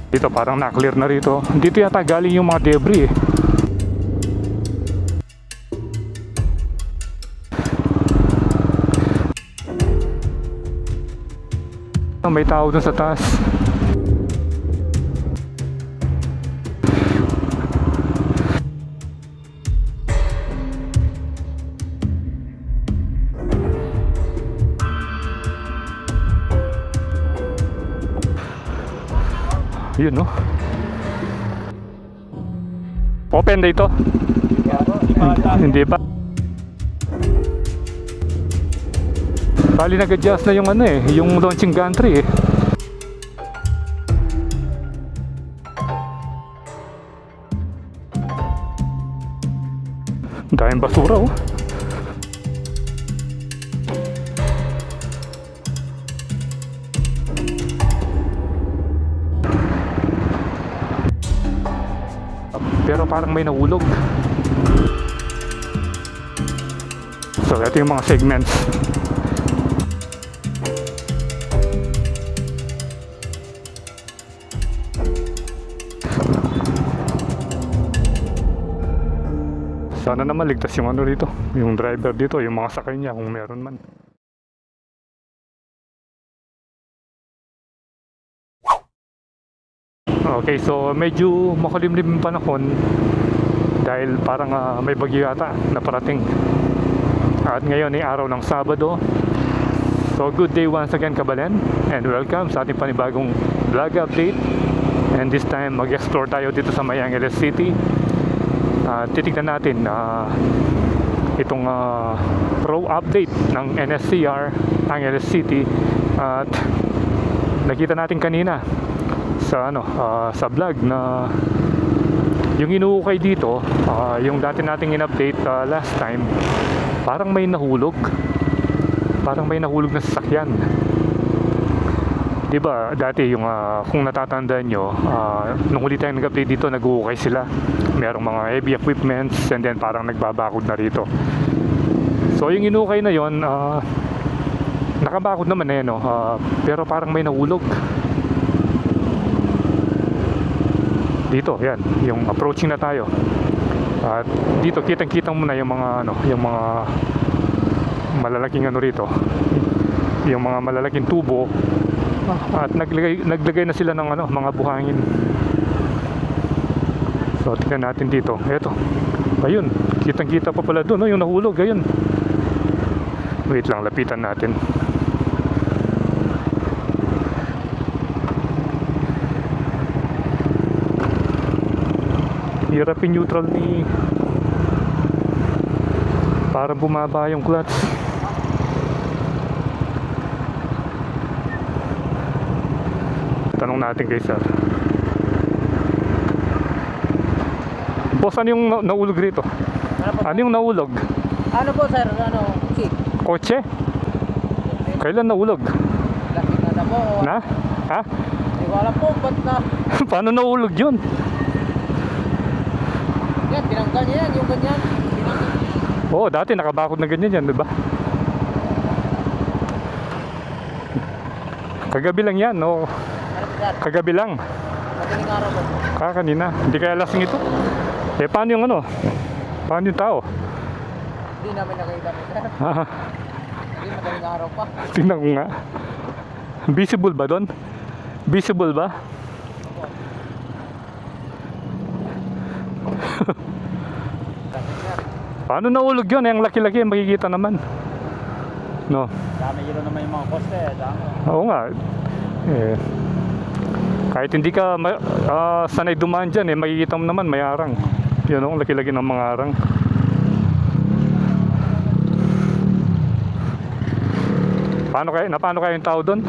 Dito parang na-clear na rito. Dito yata galing yung mga debris eh. May tao dun sa taas. Yun no. Open dito? Hindi pa. Bali nag-adjust na yung ano eh, yung launching gantry eh. Daming basura oh. Pero parang may nahulog. So ito yung mga segments. Sana naman ligtas yung ano rito, yung driver dito, yung mga sakay niya kung meron man. Okay, so medyo makulimlim yung panahon dahil parang may bagyo yata na parating. At ngayon ay araw ng Sabado. So good day once again Kabalen, and welcome sa ating panibagong vlog update. And this time mag-explore tayo dito sa May Angeles City. Titignan natin itong pro update ng NSCR Angeles City. At nakita natin kanina sa sa vlog na yung inuukay dito, yung dati nating in-update last time, parang may nahulog na sasakyan. Diba dati yung kung natatandaan nyo, nung huli tayong nag-update dito, nag-uukay sila, merong mga heavy equipments, and then parang nagbabakod na rito. So yung inukay na yon, nakabakod naman eh no, pero parang may nahulog dito. Yan yung approaching na tayo, at dito kitang-kitang mo na yung mga yung mga malalaking rito, yung mga malalaking tubo. At naglagay na sila ng mga buhangin. So tingnan natin dito. Eto. Ayun, kitang-kita pa pala doon, yung nahulog, ayun. Wait lang, lapitan natin. Hirap yung neutral ni, para bumaba yung clutch. Tanong natin kay sir. Boss, ano yung naulog rito? Ano yung naulog? Ano po sir? Kotse? Kailan naulog? Laki na po. Na? Ha? Hindi ko alam po ba't na. Paano naulog yun? Yan, tinanggal niya yan, yung ganyan. Oo, dati nakabakod na ganyan yan, diba? Kagabi lang yan, no? Kagabi lang. Madaling araw po. Kanina. Hindi kaya lasing ito? Eh, paano yung paano yung tao? Hindi namin nakita po sir. Hindi, madaling araw pa. Tingnan ko nga. Visible ba doon? Visible ba? Paano naulog yun? Ang laki-laki, makikita naman. No? Dami yun naman yung mga koste. Dami. Oo nga. Eh, kahit hindi ka sanay dumaan dyan, makikita mo naman may arang. Yun ang laki-laki ng mga arang. Paano kaya yung tao doon?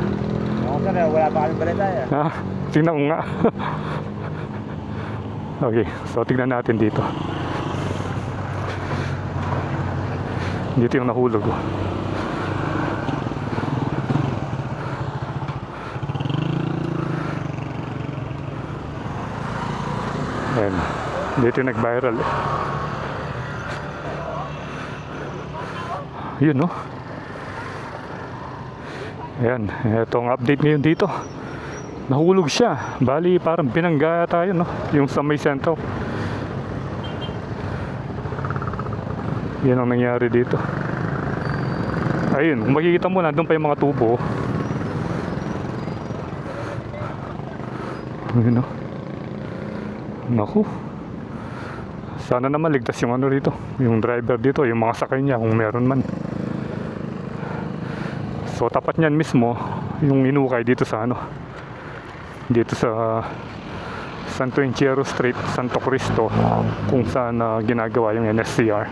Oo sir, wala pa kami balita eh. Tingnan ko nga. Okay, so tignan natin dito. Dito yung nahulog. Ayan. Dito yung nag-viral. Yun no. Ayan, itong update ngayon dito. Nahulog siya. Bali, parang binangga tayo, no? Yung sa may sentro. Yan ang nangyari dito. Ayun, kung makikita mo, nandun pa yung mga tubo. Ayun, no? Naku. Sana naman ligtas yung ano dito. Yung driver dito, yung mga sakay niya, kung meron man. So, tapat niyan mismo, yung inukay dito sa ano. Dito sa Santo Enciero Street, Santo Cristo, kung saan ginagawa yung NSCR.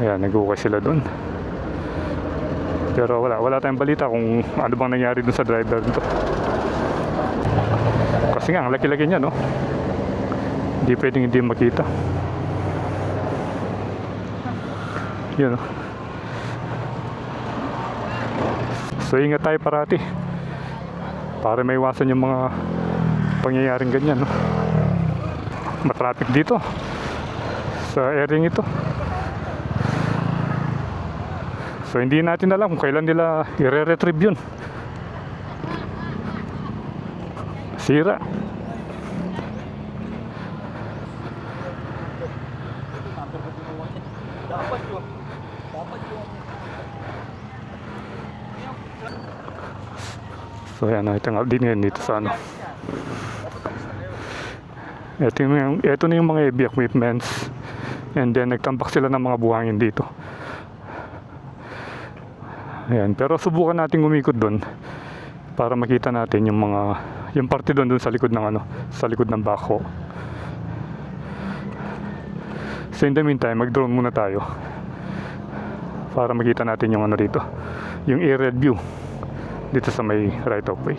Ayan, nag-ukay sila doon. Pero wala tayong balita kung ano bang nangyari doon sa driver nito. Kasi nga, ang laki-laki niya, no? Hindi pwedeng hindi makita. Yun, no? So, ingat tayo parati. Para may iwasan yung mga pangyayaring ganyan, no? Matraffic dito sa area ito. So hindi natin alam kung kailan nila i-retrieve yun. Sira. So yan, ito nga din ngayon dito sa ano. Ito na yung mga heavy equipments. And then nagtambak sila ng mga buhangin dito. Ayan, pero subukan natin umikot doon para makita natin yung parte doon sa likod ng ano, sa likod ng backhoe. So in the meantime, mag-drone muna tayo para makita natin yung ano dito, yung aerial view dito sa may right of way.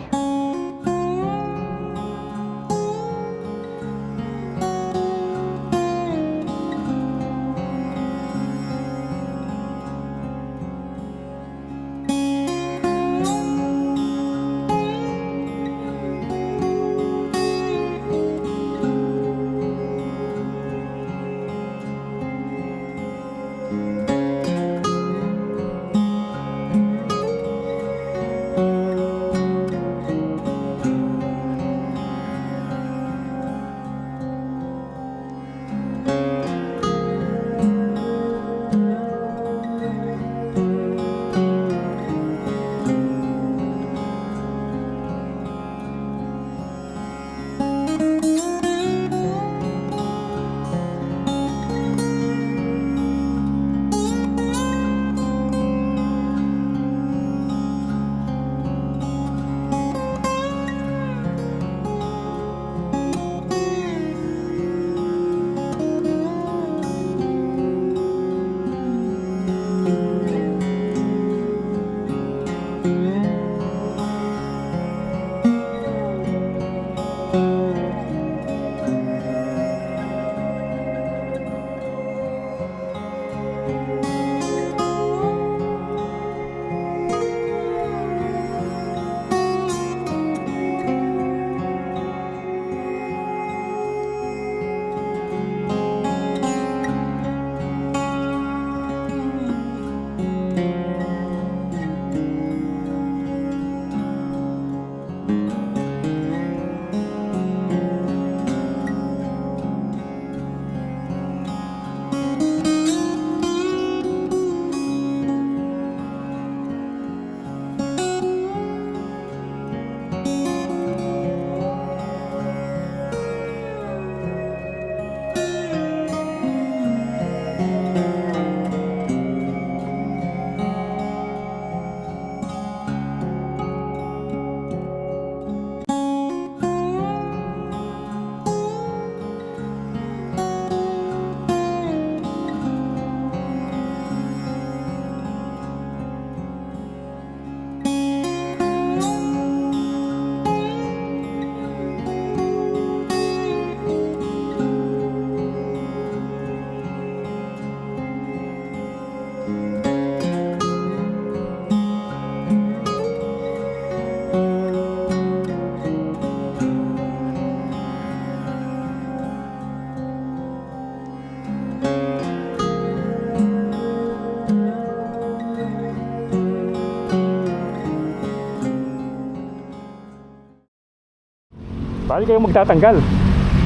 Bali kayong magtatanggal.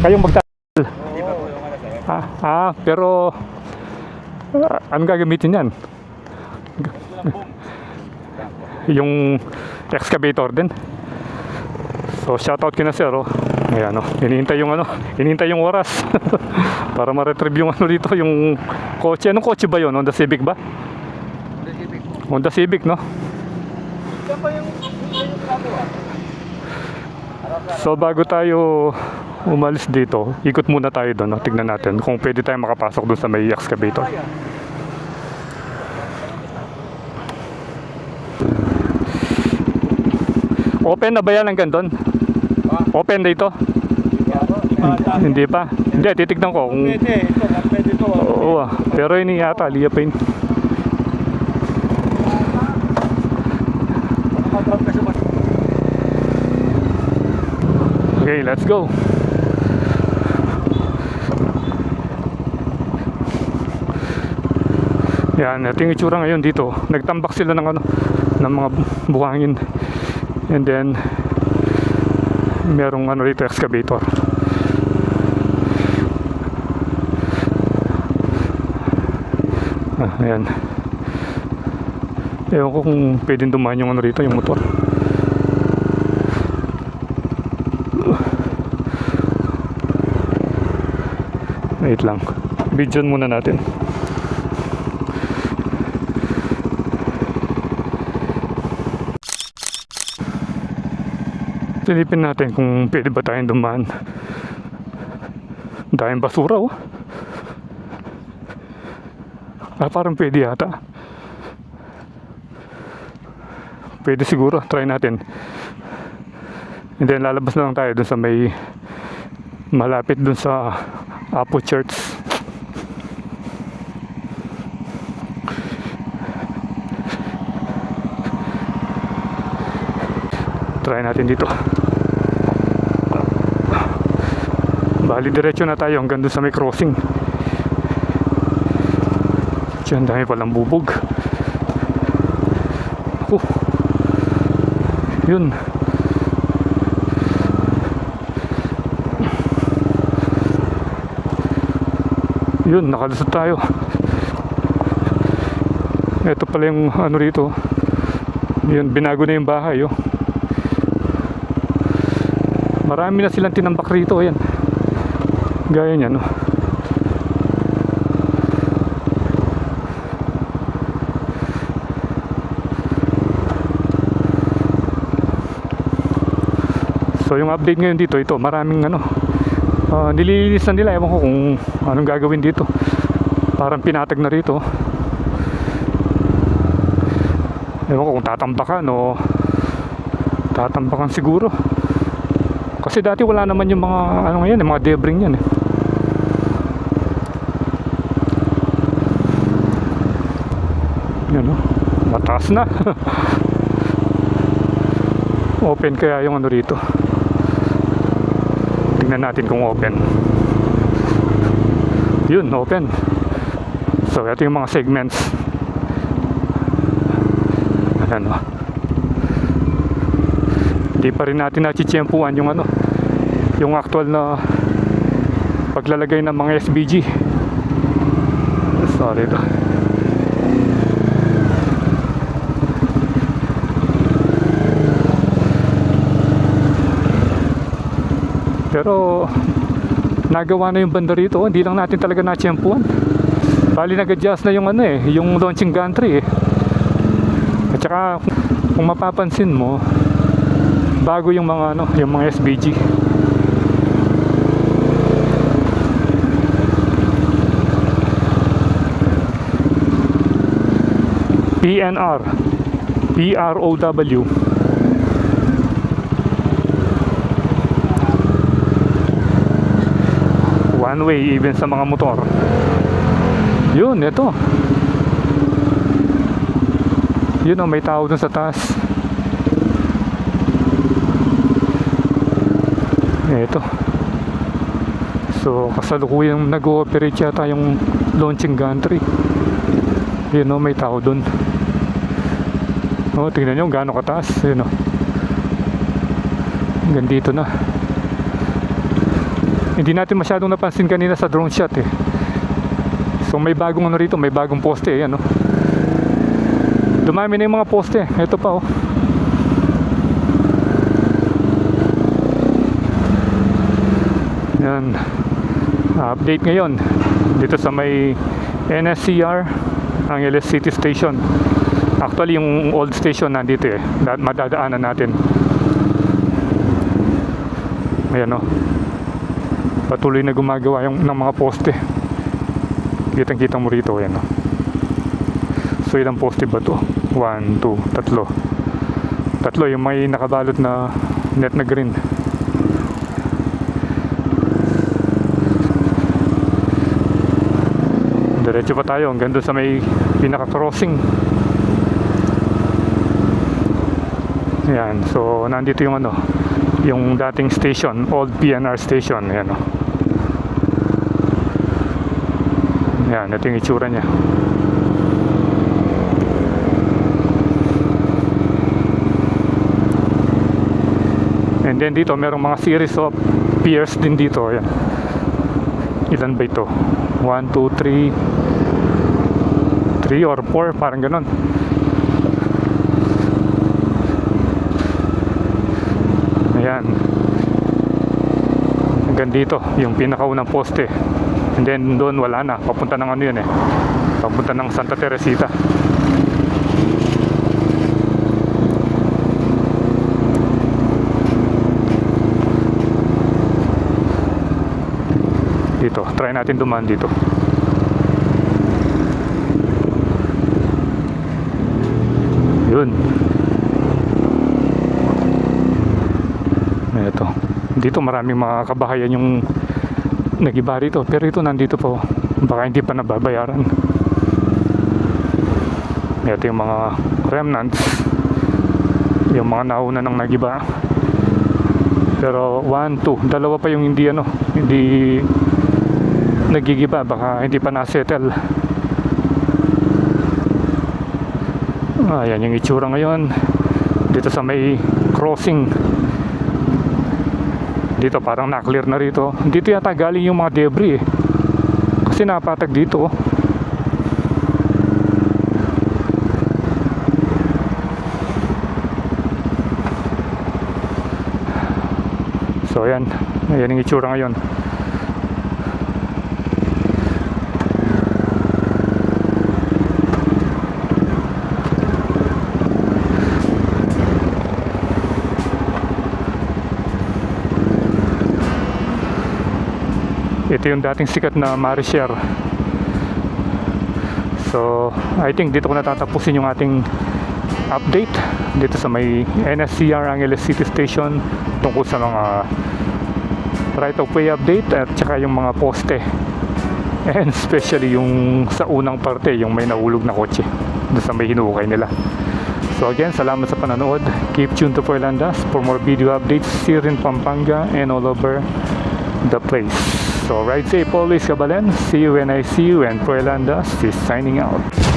Kayong magtatanggal. Hindi pa po yung ano sir. Pero anong gagamitin yan? Yung excavator din. So shoutout kina sir, oh. Ayan, oh. Hinihintay yung oras para ma-retrieve yung ano dito, yung kotse. Anong kotse ba yun? Honda Civic ba? Honda Civic, no? Yan pa yung ginagawa. So bago tayo umalis dito, ikot muna tayo doon, no? Tignan natin kung pwede tayo makapasok doon sa may excavator. Open na ba yan hanggang doon? Open dito? Hindi pa. Hindi, titignan ko kung... Pwede ito. Oo, pero ini yata, Lia Pain. Okay, let's go. Yan, ito yung itsura ngayon dito. Nagtambak sila ng ng mga buhangin. And then merong dito, excavator. Ayan. Ewan ko kung pwedeng dumaan yung rito, yung motor. Wait lang. Videoan muna natin. Silipin natin kung pwede ba tayong dumaan. Daming basura, oh. Parang pwede yata. Pwede siguro. Try natin. And then lalabas na lang tayo dun sa may malapit dun sa Apo Church. Try natin dito. Bali diretso na tayo hanggang dun sa may crossing. Diyan dami palang bubog. Yun. Yun, nakalusot tayo. Ito pala yung rito. Yun, binago na yung bahay, oh. Marami na silang tinambak rito, ayan. Gaya niyan, oh. So yung update ngayon dito, ito, maraming nililinis na nila. Ewan ko kung anong gagawin dito. Parang pinatag na rito. Ewan ko kung tatambakan o tatambakan siguro. Kasi dati wala naman yung mga yan, yung mga debris yan, eh. Yan, oh. Mataas na. Open kaya yung rito. Tingnan natin kung open. Yun, open. So ito yung mga segments. Ayan, oh. Hindi pa rin natin nachichempuan yung yung actual na paglalagay ng mga SBG. Sorry ito. Pero nagawa na yung banda rito, hindi lang natin talaga natsyempuan. Bali nag-adjust na yung yung launching gantry, eh. At saka kung mapapansin mo, bago yung mga yung mga SBG. PNR, PROW. One way even sa mga motor. Yun, ito. Yun, may tao dun sa taas. Ito. So kasalukuyang nag-ooperate yata yung launching gantry. Yun, may tao dun. Tingnan nyo gaano kataas. Yun, hanggang dito na. Hindi natin masyadong napansin kanina sa drone shot eh. So may bagong ano rito, may bagong poste eh, ano. Dumami na yung mga poste. Ito pa oh. Yan. Update ngayon dito sa may NSCR Angeles City Station. Actually yung old station nandito eh. Madadaanan natin. Ayan oh. Patuloy na gumagawa yung ng mga poste. Kitang-kita mo rito, ayan oh. So ilang poste ba to? 1, 2, tatlo. Tatlo yung may nakabalot na net na green. Diretso pa tayo hanggang doon sa may pinaka-crossing. Ayan, so nandito yung ano, yung dating station, old PNR station. Ayan o. Ayan, ito yung itsura niya. And then dito, merong mga series of piers din dito. Ayan. Ilan ba ito? 1, 2, 3 or 4, parang ganon. Ayan. Hanggang dito, yung pinakaunang poste. And then doon wala na. Papunta ng ano yun eh. Papunta ng Santa Teresita. Dito, try natin dumaan dito. Yun. Ito. Dito maraming mga kabahayan yung nagiba rito. Pero ito nandito po. Baka hindi pa nababayaran. Ito yung mga remnants. Yung mga nauna ng nagiba. Pero 1, 2. Dalawa pa yung hindi ano. Hindi nagigiba. Baka hindi pa na-settle. Ayan yung itsura ngayon. Dito sa may crossing. Dito parang na-clear na rito. Dito yata galing yung mga debris eh. Kasi napatag dito. So ayan. Ayan yung itsura ngayon. Ito yung dating sikat na Maricier. So, I think dito ko natatapusin yung ating update dito sa may NSCR Angeles City Station tungkol sa mga right of way update at saka yung mga poste. And especially yung sa unang parte, yung may nahulog na kotse doon sa may hinukay nila. So again, salamat sa panonood. Keep tuned to Puerlandas for more video updates here in Pampanga and all over the place. So ride safe always, Kabalen. See you when I see you, and Puerlandas is signing out.